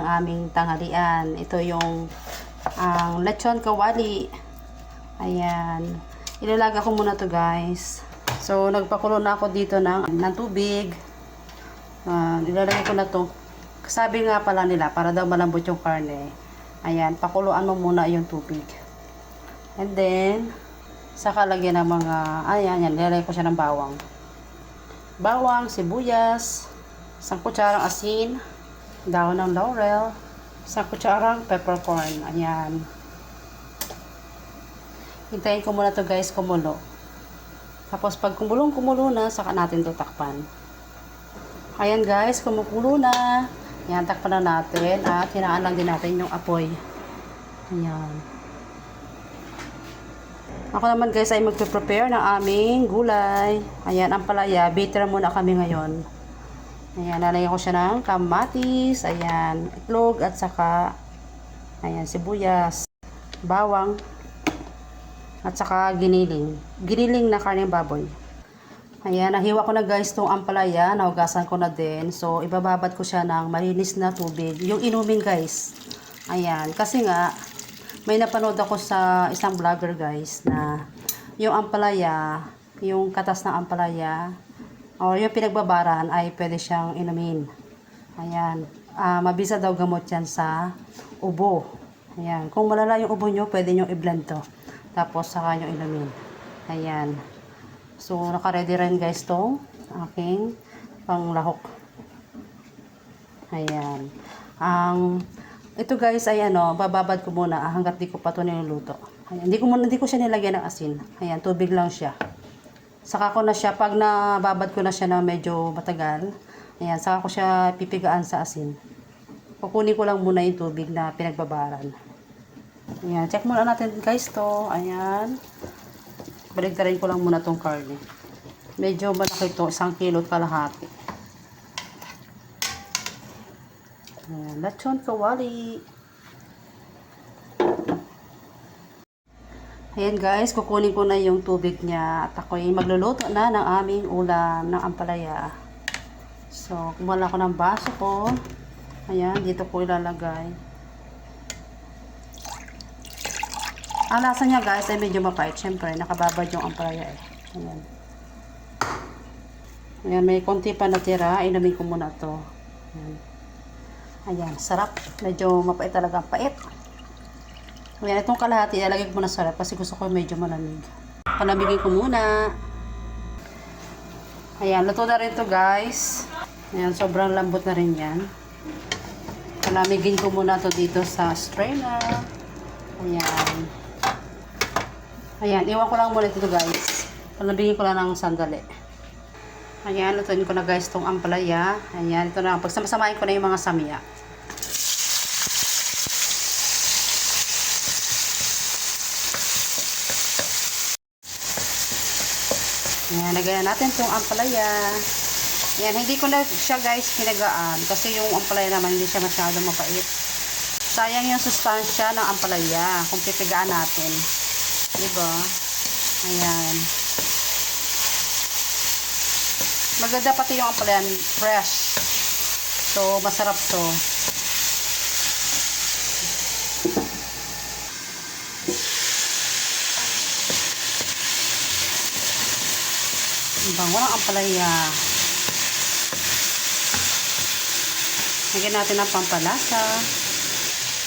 ang aming tanghalian. Ito yung ang lechon kawali. Ayan. Ilalaga ko muna to guys. So, nagpakulo na ako dito ng tubig. Ilalagay ko na to. Sabi nga pala nila, para daw malambot yung karne. Ayan, pakuluan mo muna yung tubig. And then, saka lagyan ng mga, ayan, nilalagay ko siya ng bawang. Bawang, sibuyas, isang kutsarang asin, dahon ng laurel, isang kutsarang peppercorn. Ayan. Hintayin ko muna to guys kumulo. Tapos pag kumulo na, saka natin to takpan. Ayan guys, kumukulo na. Ayan, takpan na natin at hinaan lang din natin yung apoy. Ayan. Ako naman guys ay magpe-prepare ng aming gulay. Ayan, ang palaya. Bitter muna kami ngayon. Ayan, lalagyan ko siya ng kamatis. Ayan, itlog at saka ayan, sibuyas, bawang at saka giniling. Giniling na karneng baboy. Ayan, nahiwa ko na guys itong ampalaya. Naugasan ko na din. So, ibababad ko siya ng malinis na tubig. Yung inumin guys. Ayan, kasi nga may napanood ako sa isang vlogger guys na yung ampalaya, yung katas ng ampalaya o yung pinagbabaran ay pwede siyang inumin. Ayan, mabisa daw gamot yan sa ubo. Ayan, kung malala yung ubo nyo, pwede nyo i-blend to. Tapos saka nyo inumin. Ayan. So, naka-ready rin guys tong aking panglahok. Ayan. Ito guys ay bababad ko muna hanggat di ko pa ito niluluto. Ayan. Hindi ko siya nilagyan ng asin. Ayan, tubig lang siya. Saka ko na siya, pag nababad ko na siya na medyo matagal, ayan, saka ko siya pipigaan sa asin. Kukunin ko lang muna yung tubig na pinagbabaran. Ayan, check muna natin guys to. Ayan. Baligtarin ko lang muna tong karne. Medyo malaki to, 1 kilo at kalahati. Ayan, lechon kawali. Ayan guys, kukunin ko na yung tubig niya at ako'y magluluto na ng aming ulam ng ampalaya. So, kumuha ko ng baso ko. Ayan, dito ko ilalagay. Ang lasa niya guys ay medyo mapait. Siyempre, nakababad yung ampalaya eh. Ayan. Ayan, may konti pa natira. Inumin ko muna to. Ayan. Ayan, sarap. Medyo mapait talaga. Pait. Ayan, itong kalahati, ilalagay ko muna sarap kasi gusto ko medyo malamig. Palamigin ko muna. Ayan, luto na rin to guys. Ayan, sobrang lambot na rin yan. Palamigin ko muna to dito sa strainer. Ayan. Ayan, iwan ko lang muna ito guys. Palamigin ko lang ng sandali. Ayan, lutuin ko na guys itong ampalaya. Ayan, ito na. Pagsamasamahin ko na yung mga samya. Ayan, lagayan natin itong ampalaya. Ayan, hindi ko na siya guys pinagaan. Kasi yung ampalaya naman hindi siya masyadong mapait. Sayang yung sustansya ng ampalaya kung pipigaan natin. Diba? Ayan. Maganda pati yung ampalayan fresh. So, masarap to. Bango ng ampalaya. Lagyan natin ng pampalasa,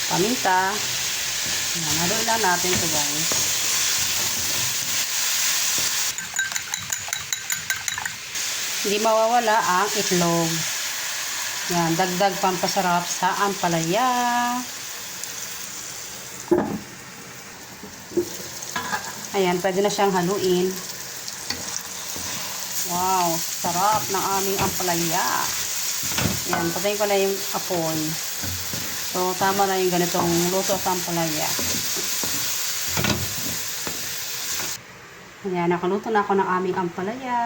paminta. Haluin lang natin ito guys. Hindi mawawala ang itlog. Yan, dagdag pampasarap sa ampalaya. Ayan, pwede na siyang haluin. Wow, sarap ng aming ampalaya. Yan, patayin ko na yung apoy. So, tama na yung ganitong luto sa ampalaya. Ayan, nakaluto na ako ng aming ampalaya.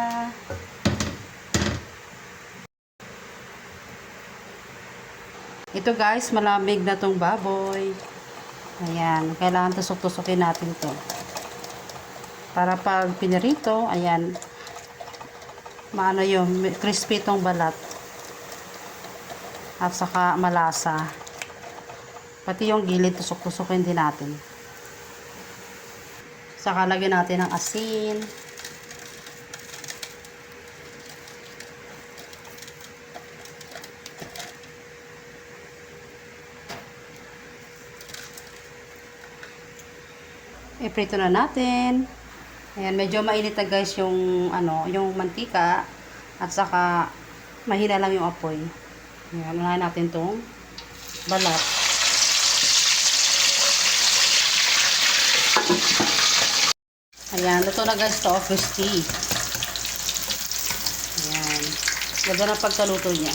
Ito guys, malamig na tong baboy. Ayan, kailangan tusok-tusokin natin to. Para pag pinirito, ayan, maano yung crispy tong balat. At saka malasa. Pati yung gilid, tusok-tusokin din natin. Saka lagyan natin ng asin. Iprito na natin. Ayan, medyo mainit na guys yung yung mantika at saka mahina lang yung apoy. Ayan, unahin natin tong balat. Ayan, luto na guys to, crispy. Ayan. Ganda ng pagkaluto niya.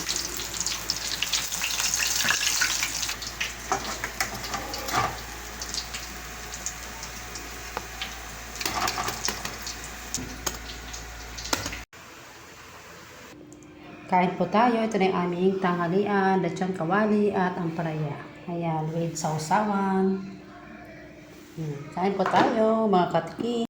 Kain po tayo. Ito na yung aming tanghalian, lechon kawali at ampalaya. Ayan, with sausawan. Kain po tayo, mga katiki.